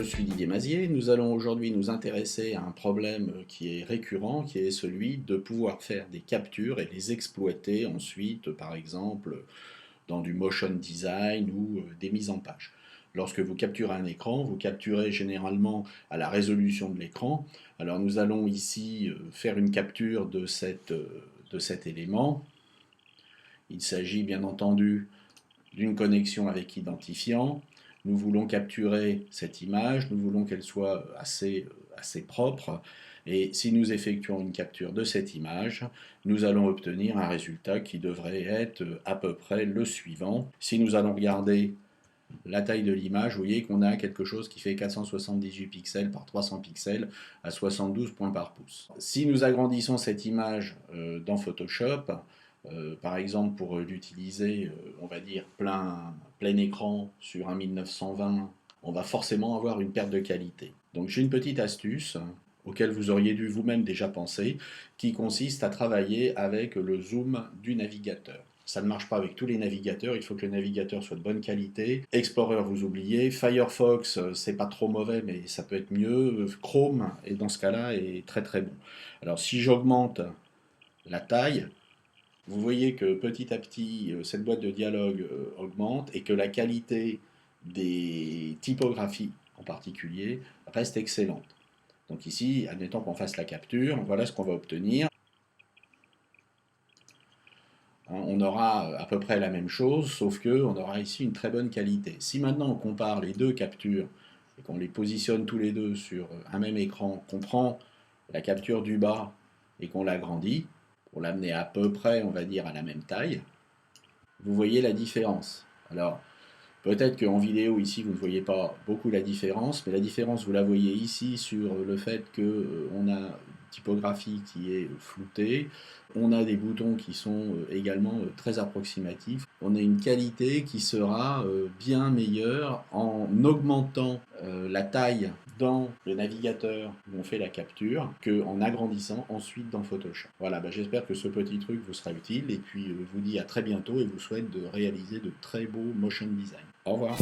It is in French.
je suis Didier Mazier. Nous allons aujourd'hui nous intéresser à un problème qui est récurrent, qui est celui de pouvoir faire des captures et les exploiter ensuite, par exemple, dans du motion design ou des mises en page. Lorsque vous capturez un écran, vous capturez généralement à la résolution de l'écran. Alors nous allons ici faire une capture de cet élément. Il s'agit bien entendu d'une connexion avec identifiant. Nous voulons capturer cette image, nous voulons qu'elle soit assez propre. Et si nous effectuons une capture de cette image, nous allons obtenir un résultat qui devrait être à peu près le suivant. Si nous allons regarder la taille de l'image, vous voyez qu'on a quelque chose qui fait 478 pixels par 300 pixels à 72 points par pouce. Si nous agrandissons cette image dans Photoshop, par exemple pour l'utiliser, on va dire plein écran sur un 1920, on va forcément avoir une perte de qualité. Donc j'ai une petite astuce auquel vous auriez dû vous-même déjà penser, qui consiste à travailler avec le zoom du navigateur. Ça ne marche pas avec tous les navigateurs, il faut que le navigateur soit de bonne qualité. Explorer, vous oubliez. Firefox, c'est pas trop mauvais, mais ça peut être mieux. Chrome, et dans ce cas-là, est très très bon. Alors si j'augmente la taille, vous voyez que petit à petit, cette boîte de dialogue augmente et que la qualité des typographies en particulier reste excellente. Donc ici, admettons qu'on fasse la capture, voilà ce qu'on va obtenir. On aura à peu près la même chose, sauf qu'on aura ici une très bonne qualité. Si maintenant on compare les deux captures et qu'on les positionne tous les deux sur un même écran, qu'on prend la capture du bas et qu'on l'agrandit, pour l'amener à peu près, on va dire, à la même taille, vous voyez la différence. Alors, peut-être qu'en vidéo, ici, vous ne voyez pas beaucoup la différence, mais la différence, vous la voyez ici sur le fait qu'on a une typographie qui est floutée, on a des boutons qui sont également très approximatifs, on a une qualité qui sera bien meilleure en augmentant la taille dans le navigateur où on fait la capture qu'en agrandissant ensuite dans Photoshop. Voilà, j'espère que ce petit truc vous sera utile et puis je vous dis à très bientôt et vous souhaite de réaliser de très beaux motion design. Au revoir.